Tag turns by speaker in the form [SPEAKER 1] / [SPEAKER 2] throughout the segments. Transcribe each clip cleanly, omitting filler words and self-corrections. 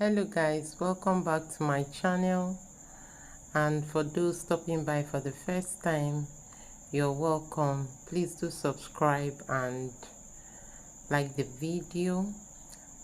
[SPEAKER 1] Hello guys, welcome back to my channel, and for those stopping by for the first time, you're welcome. Please do subscribe and like the video.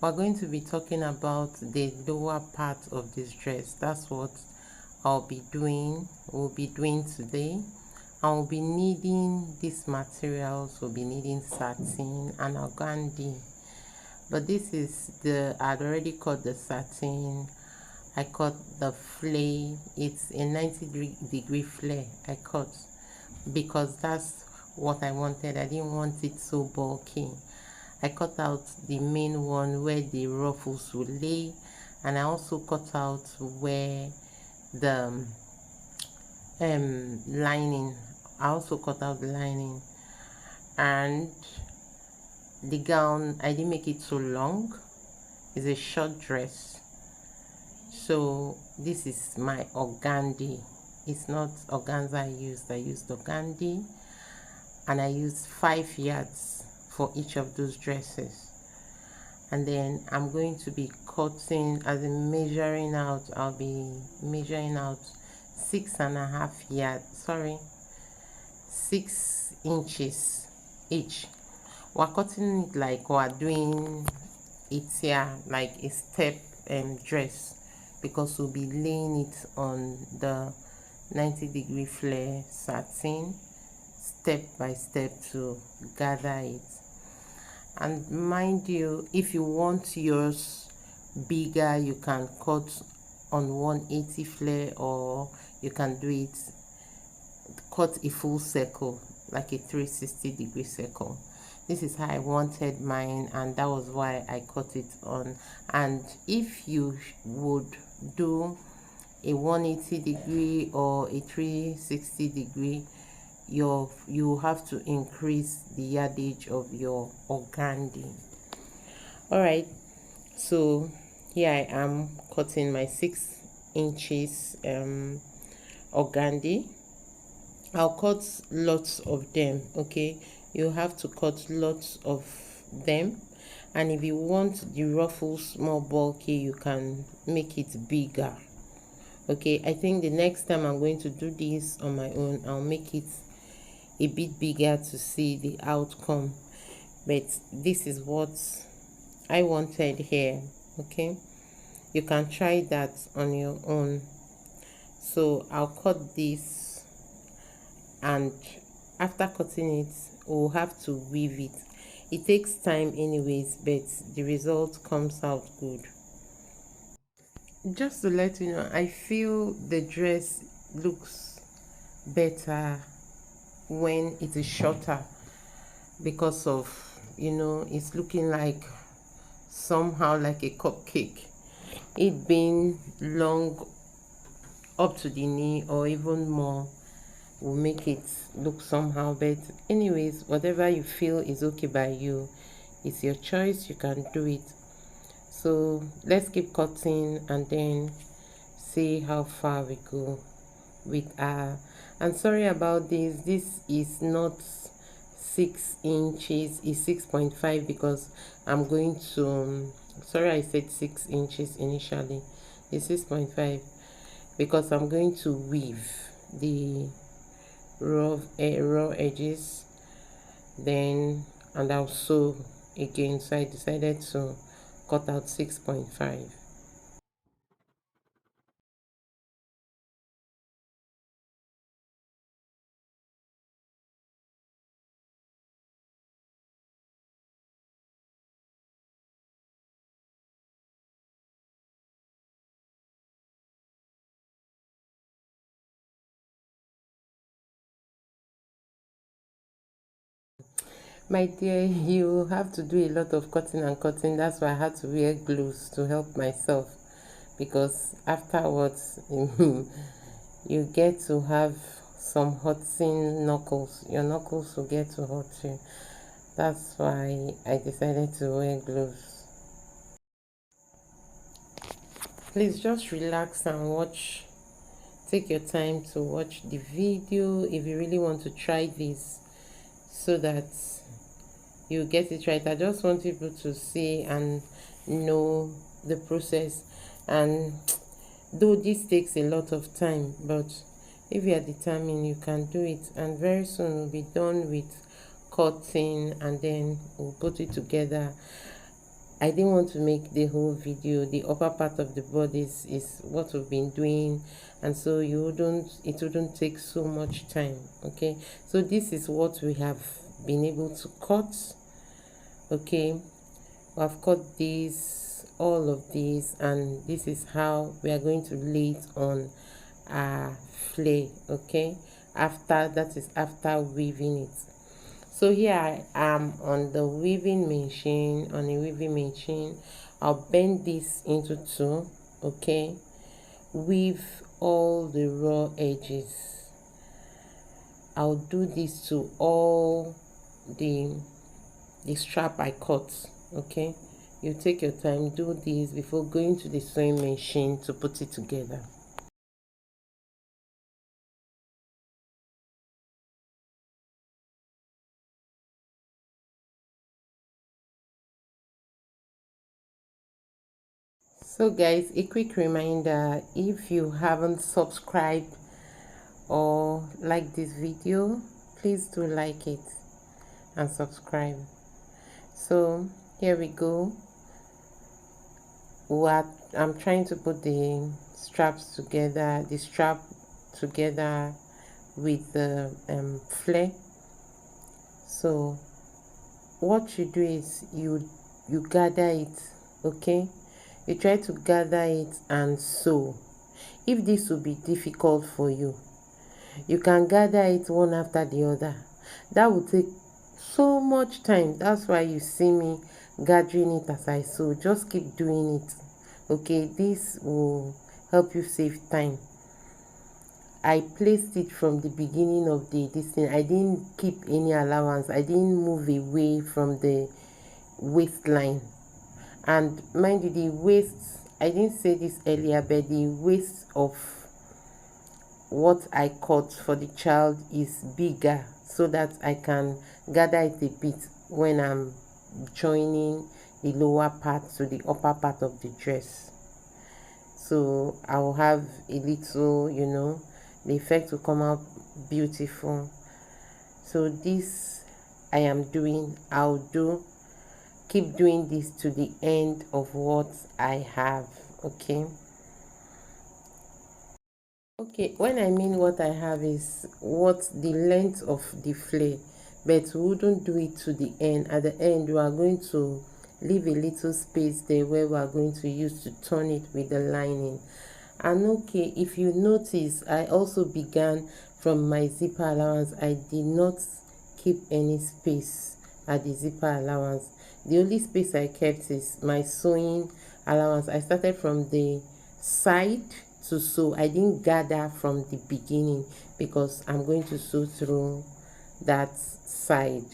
[SPEAKER 1] We're going to be talking about the lower part of this dress. That's what we'll be doing today. And we'll be needing these materials. We'll be needing satin and organdy, but this is I'd already cut the satin. I cut the flare. It's a 90-degree flare I cut because that's what I wanted. I didn't want it so bulky. I cut out the main one where the ruffles will lay, and I also cut out where the lining. I also cut out the lining, and the gown, I didn't make it so long. It's a short dress. So this is my organdy. It's not organza I used organdy, and I used 5 yards for each of those dresses. And then I'm going to be cutting, as in measuring out, I'll be measuring out 6.5 yards, 6 inches each. We're cutting it like we're doing it here, like a step dress, because we'll be laying it on the 90-degree flare satin step by step to gather it. And mind you, if you want yours bigger, you can cut on 180 flare, or you can do it, cut a full circle, like a 360-degree circle. This is how I wanted mine, and that was why I cut it on. And if you would do a 180-degree or a 360-degree, you have to increase the yardage of your organdy. All right, so here I am cutting my 6 inches organdy. I'll cut lots of them, okay? You have to cut lots of them, and if you want the ruffles more bulky, you can make it bigger. Okay, I think the next time I'm going to do this on my own, I'll make it a bit bigger to see the outcome, but this is what I wanted here. Okay, you can try that on your own. So I'll cut this, and after cutting it, we'll have to weave it. It takes time anyways, but the result comes out good. Just to let you know, I feel the dress looks better when it is shorter, because of, it's looking like somehow like a cupcake. It being long up to the knee or even more will make it look somehow, but anyways, whatever you feel is okay by you, it's your choice, you can do it. So let's keep cutting and then see how far we go with our, and sorry about this is not 6 inches, it's 6.5, because I'm going to sorry, I said 6 inches initially. It's 6.5 because I'm going to weave the raw edges, then and I'll sew again, so I decided to cut out 6.5. My dear, you have to do a lot of cutting and cutting. That's why I had to wear gloves to help myself, because afterwards you get to have some hurting knuckles. Your knuckles will get to hurt you. That's why I decided to wear gloves. Please just relax and watch. Take your time to watch the video if you really want to try this, so that you get it right. I just want people to see and know the process. And though this takes a lot of time, but if you are determined, you can do it. And very soon we'll be done with cutting, and then we'll put it together. I didn't want to make the whole video. The upper part of the body is what we've been doing, and so it wouldn't take so much time. Okay, so this is what we have been able to cut. Okay, I've cut these, all of these, and this is how we are going to lay it on our flay. Okay, after weaving it. So here I am on the weaving machine. On a weaving machine, I'll bend this into two. Okay, weave all the raw edges. I'll do this to all the strap I cut. Okay, you take your time, do this before going to the sewing machine to put it together. So guys, a quick reminder, if you haven't subscribed or like this video, please do like it and subscribe. So here we go. I'm trying to put the straps together, the strap together with the flare. So what you do is you gather it. Okay, you try to gather it and sew. If this will be difficult for you, you can gather it one after the other. That will take so much time. That's why you see me gathering it as I sew. Just keep doing it. Okay, this will help you save time. I placed it from the beginning of this thing. I didn't keep any allowance. I didn't move away from the waistline. And mind you, the waist, I didn't say this earlier, but the waist of what I cut for the child is bigger, so that I can gather it a bit when I'm joining the lower part to the upper part of the dress. So I'll have a little, the effect will come out beautiful. So this I am doing, keep doing this to the end of what I have. Okay, when I mean what I have is what the length of the flare, but we wouldn't do it to the end. At the end, we are going to leave a little space there where we are going to use to turn it with the lining. And okay, if you notice, I also began from my zipper allowance. I did not keep any space at the zipper allowance. The only space I kept is my sewing allowance. I started from the side to sew. I didn't gather from the beginning because I'm going to sew through that side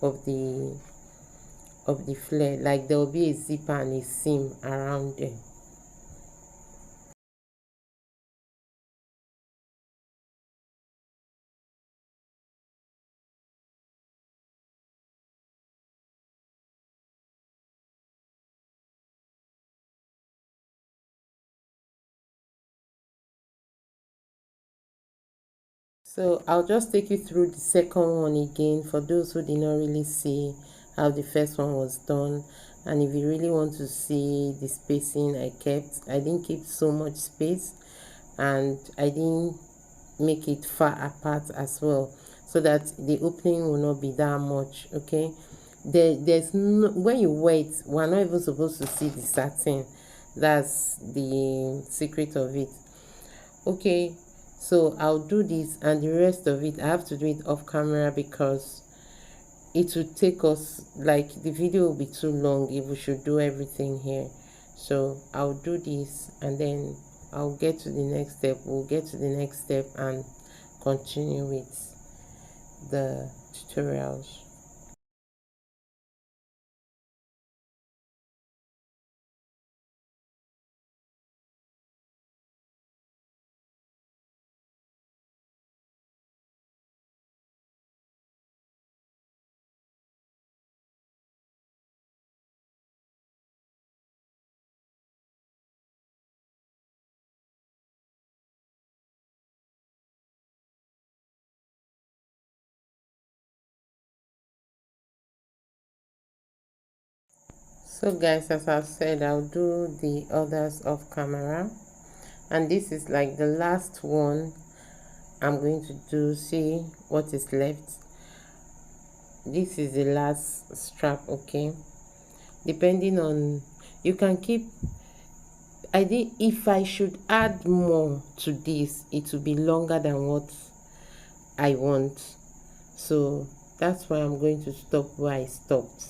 [SPEAKER 1] of the flare. Like there will be a zipper and a seam around there. So I'll just take you through the second one again for those who did not really see how the first one was done. And if you really want to see the spacing I kept, I didn't keep so much space, and I didn't make it far apart as well, so that the opening will not be that much. Okay, there's no, when you wait, we're not even supposed to see the satin. That's the secret of it. Okay, so I'll do this, and the rest of it I have to do it off camera because it would take us, like, the video will be too long if we should do everything here. So I'll do this, and then I'll get to the next step. We'll get to the next step and continue with the tutorials. So guys, as I've said, I'll do the others off camera, and this is like the last one I'm going to do. See what is left. This is the last strap. Okay, depending on, you can keep, I think if I should add more to this, it will be longer than what I want, so that's why I'm going to stop where I stopped,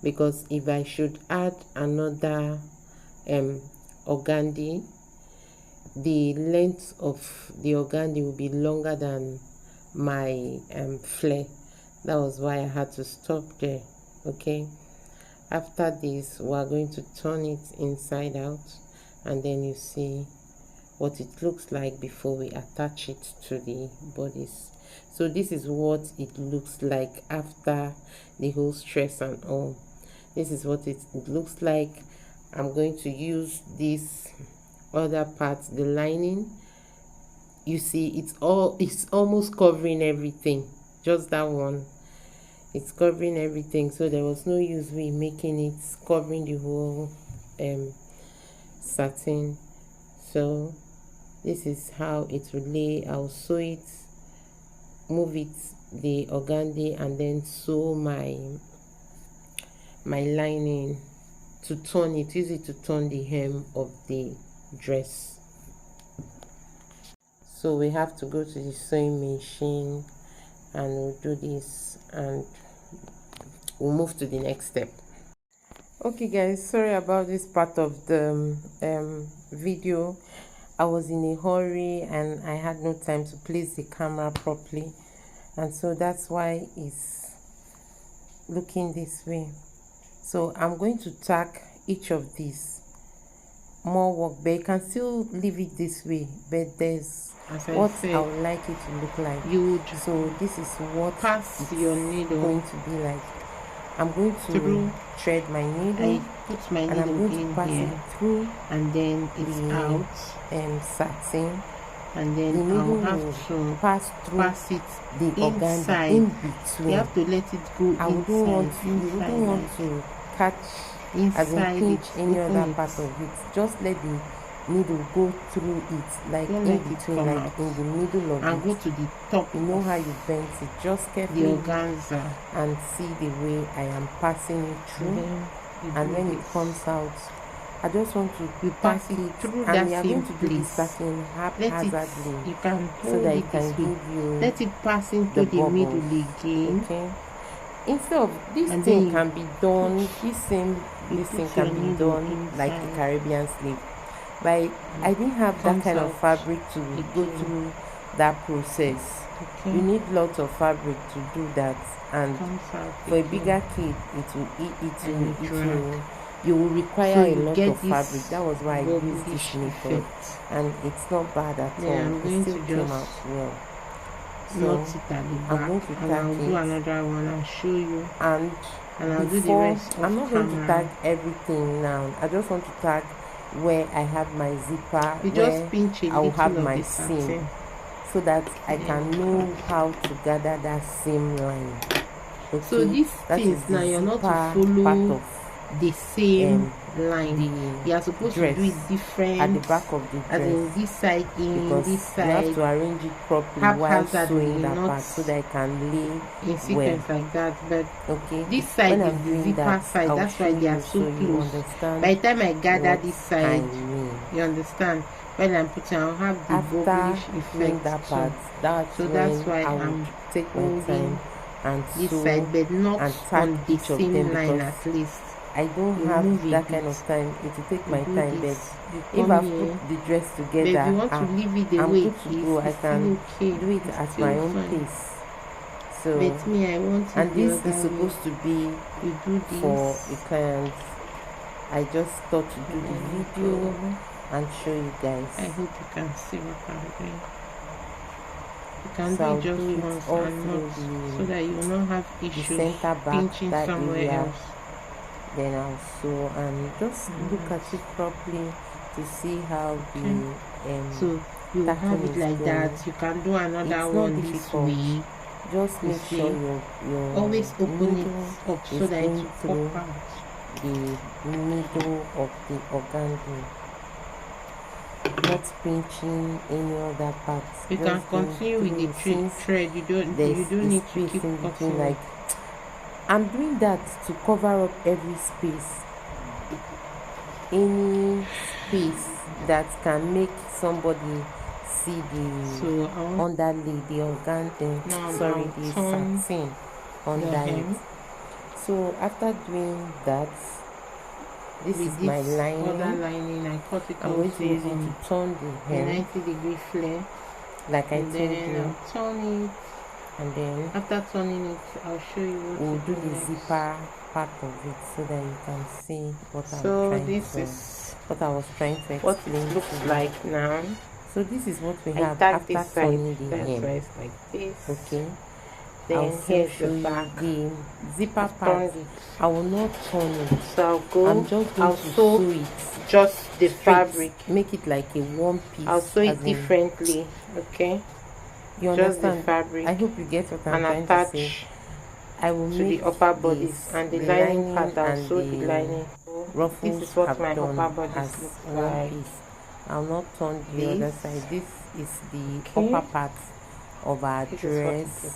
[SPEAKER 1] because if I should add another organdy, the length of the organdy will be longer than my flare. That was why I had to stop there. Okay, after this we are going to turn it inside out, and then you see what it looks like before we attach it to the bodice. So this is what it looks like after the whole stress and all. This is what it looks like. I'm going to use this other part, the lining. You see, it's almost covering everything. Just that one, it's covering everything, so there was no use we making it covering the whole satin. So this is how it will lay. I'll sew it, move it, the organdy, and then sew my lining to turn it, use it to turn the hem of the dress. So we have to go to the sewing machine and we'll do this and we'll move to the next step. Okay guys, sorry about this part of the video. I was in a hurry and I had no time to place the camera properly, and so that's why it's looking this way. So I'm going to tack each of these. More work, but you can still leave it this way, but there's what I would like it to look like. So this is what
[SPEAKER 2] pass your needle
[SPEAKER 1] going to be like. I'm going to thread my needle.
[SPEAKER 2] I put my needle
[SPEAKER 1] and I'm going to pass it through,
[SPEAKER 2] and then it's out
[SPEAKER 1] satin,
[SPEAKER 2] and then
[SPEAKER 1] the needle
[SPEAKER 2] I'll
[SPEAKER 1] will
[SPEAKER 2] have to
[SPEAKER 1] pass
[SPEAKER 2] it
[SPEAKER 1] the organdy in between.
[SPEAKER 2] You have to let it go inside.
[SPEAKER 1] You wouldn't want to catch as in pinch any other part of it. Just let the needle go through it, like in between, like in the middle of it,
[SPEAKER 2] and go to the top.
[SPEAKER 1] You know how you bend it, just carefully,
[SPEAKER 2] the organza,
[SPEAKER 1] and see the way I am passing it through. And when it comes out, I just want to pass it through, and we are going to do this tacking haphazardly,
[SPEAKER 2] you can
[SPEAKER 1] so that it can give you,
[SPEAKER 2] let it pass into the middle again.
[SPEAKER 1] Okay, instead of this thing can be done, this thing can be done like a Caribbean sleeve, but I didn't have that kind of fabric to go through that process. You need lots of fabric to do that, and for a bigger kid you will require a lot of fabric. That was why I used this method, and it's not bad at all. It still came out well. So I'm going to tack it,
[SPEAKER 2] do another one. I'll show you,
[SPEAKER 1] and
[SPEAKER 2] I'll do the rest.
[SPEAKER 1] I'm not going to tag everything now. I just want to tag where I have my zipper, where I will have my seam, so that I can know how to gather that seam line. Okay?
[SPEAKER 2] So this things now you're not to follow part of the same line. You are supposed to do it different
[SPEAKER 1] at the back of the dress,
[SPEAKER 2] as in this side,
[SPEAKER 1] because
[SPEAKER 2] this side.
[SPEAKER 1] You have to arrange it properly while sewing that part, so that I can lay
[SPEAKER 2] in sequence like that. But
[SPEAKER 1] okay,
[SPEAKER 2] this side is the zipper side. That's why they are so close. By the time I gather this side, you understand. When I'm putting, I'll have the bubblish effect.
[SPEAKER 1] That part, that's why I'm take my time and
[SPEAKER 2] this side, but not on the same line at least.
[SPEAKER 1] I don't have that kind of time. It will take my time, but if I put the dress together,
[SPEAKER 2] if you want to leave it the
[SPEAKER 1] I'm
[SPEAKER 2] way
[SPEAKER 1] good to go. I can do it at my own pace. So,
[SPEAKER 2] but me, I want to,
[SPEAKER 1] and this is supposed to be for a client. I just thought to do the video and show you guys.
[SPEAKER 2] I hope you can see what I'm doing. You can do it just once and not, so that you will not have issues pinching somewhere else.
[SPEAKER 1] Then I'll sew and just look at it properly to see how the
[SPEAKER 2] so you have it like that. You can do another one this way.
[SPEAKER 1] Just make sure you're
[SPEAKER 2] always open it up so that it will pop out.
[SPEAKER 1] the middle of the organdy, not pinching any other parts.
[SPEAKER 2] You can continue with the thread. You don't need to keep
[SPEAKER 1] in between.
[SPEAKER 2] cutting.
[SPEAKER 1] Like, I'm doing that to cover up every space, any space that can make somebody see the underlay, the organdy, the satin under it. So after doing that, this is my lining.
[SPEAKER 2] Other lining, I cut it.
[SPEAKER 1] I'm going to use it to turn the hem,
[SPEAKER 2] 90-degree flare,
[SPEAKER 1] like I told you.
[SPEAKER 2] I'll turn it,
[SPEAKER 1] and then
[SPEAKER 2] after turning it, I'll show you what
[SPEAKER 1] we'll do the zipper part of it so that you can see what I was trying to explain.
[SPEAKER 2] What it looks like now.
[SPEAKER 1] So this is what we have after turning the hem.
[SPEAKER 2] Like this.
[SPEAKER 1] Okay.
[SPEAKER 2] Then here's the back.
[SPEAKER 1] The zipper part, I will not turn it.
[SPEAKER 2] So I'm just going to
[SPEAKER 1] sew it.
[SPEAKER 2] Just the fabric.
[SPEAKER 1] Make it like a one piece.
[SPEAKER 2] I'll sew it differently. Okay.
[SPEAKER 1] You
[SPEAKER 2] just
[SPEAKER 1] understand?
[SPEAKER 2] The fabric.
[SPEAKER 1] I hope you get what I'm trying to say. I will
[SPEAKER 2] to
[SPEAKER 1] make
[SPEAKER 2] the upper bodies and the lining part. I'll sew the lining.
[SPEAKER 1] Ruffles.
[SPEAKER 2] This is what my upper bodies look like.
[SPEAKER 1] I'll not turn the other side. This is the upper part of our dress.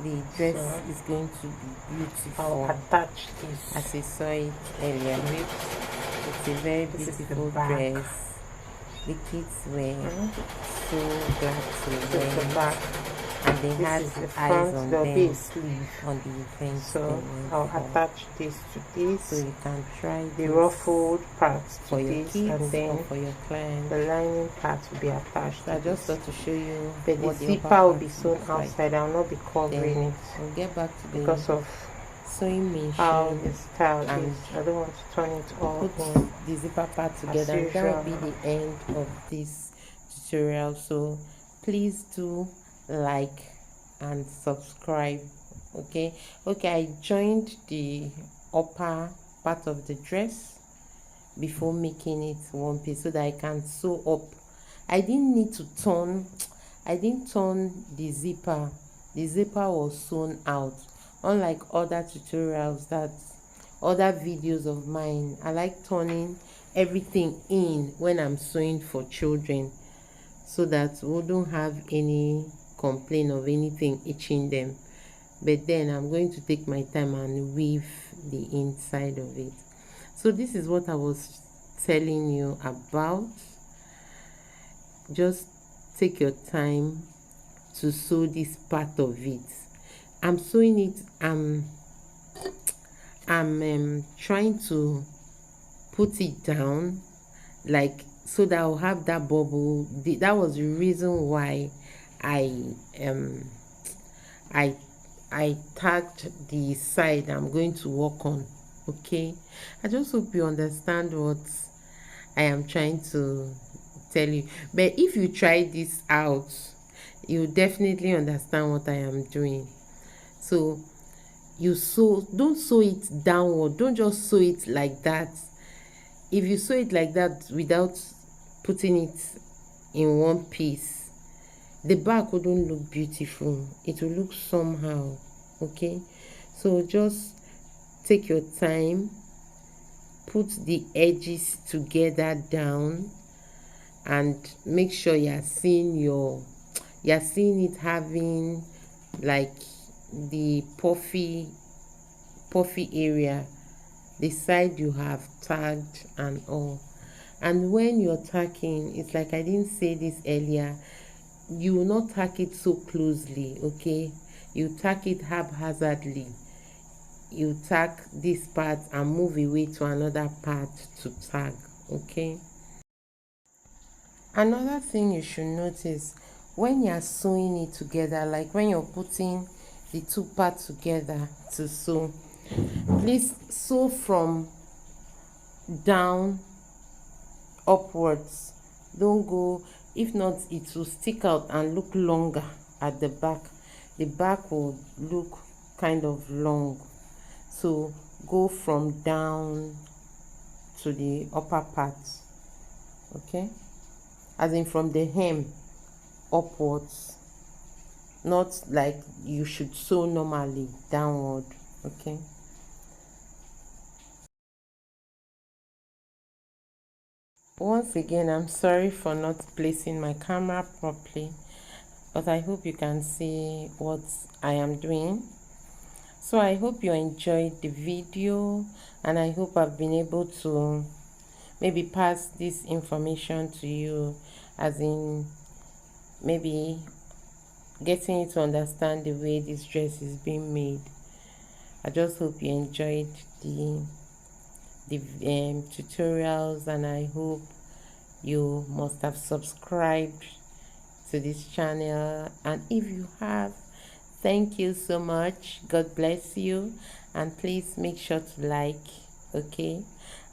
[SPEAKER 1] The dress is going to be beautiful.
[SPEAKER 2] I'll attach this.
[SPEAKER 1] As I saw it earlier, it's a very beautiful dress. The kids were so glad to wear
[SPEAKER 2] the back.
[SPEAKER 1] And they had eyes on them on the event.
[SPEAKER 2] So I'll attach this to this.
[SPEAKER 1] So you can try
[SPEAKER 2] the ruffled parts
[SPEAKER 1] for your kids
[SPEAKER 2] and then
[SPEAKER 1] for your clients.
[SPEAKER 2] The lining part will be attached.
[SPEAKER 1] So I just thought to show you.
[SPEAKER 2] But the zipper will be sewn outside. I'll not be covering it.
[SPEAKER 1] We'll get back to
[SPEAKER 2] because of
[SPEAKER 1] sewing machine.
[SPEAKER 2] How the style is. I don't want to turn it all in.
[SPEAKER 1] The zipper part together. And that will be the end of this tutorial. So please do like and subscribe. Okay, I joined the upper part of the dress before making it one piece so that I can sew up. I didn't turn the zipper. The zipper was sewn out, unlike other tutorials, that other videos of mine. I like turning everything in when I'm sewing for children so that we don't have any complaint of anything itching them. But then I'm going to take my time and weave the inside of it. So this is what I was telling you about. Just take your time to sew this part of it. I'm sewing it. I'm trying to put it down, like, so that I'll have that bubble. That was the reason why I tagged the side I'm going to work on. Okay, I just hope you understand what I am trying to tell you. But if you try this out, you definitely understand what I am doing. So don't sew it downward. Don't just sew it like that. If you sew it like that without putting it in one piece, the back wouldn't look beautiful. It will look somehow. Okay, so just take your time, put the edges together down, and make sure you're seeing it having like the puffy area, the side you have tagged and all. And when you're tacking, it's like I didn't say this earlier, you will not tack it so closely. Okay, you tack it haphazardly. You tack this part and move away to another part to tag. Okay, another thing you should notice when you're sewing it together, like when you're putting the two parts together to sew, please sew from down upwards. Don't go, if not it will stick out and look longer at the back. The back will look kind of long. So go from down to the upper part. Okay, as in from the hem upwards, not like you should sew normally downward. Okay, Once again, I'm sorry for not placing my camera properly, but I hope you can see what I am doing. So I hope you enjoyed the video, and I hope I've been able to maybe pass this information to you, as in maybe getting you to understand the way this dress is being made. I just hope you enjoyed the tutorials, and I hope you must have subscribed to this channel, and if you have, thank you so much. God bless you, and please make sure to like, okay,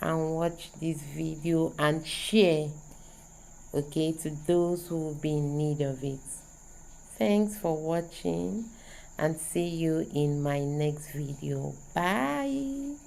[SPEAKER 1] and watch this video and share, okay, to those who will be in need of it. Thanks for watching, and see you in my next video. Bye.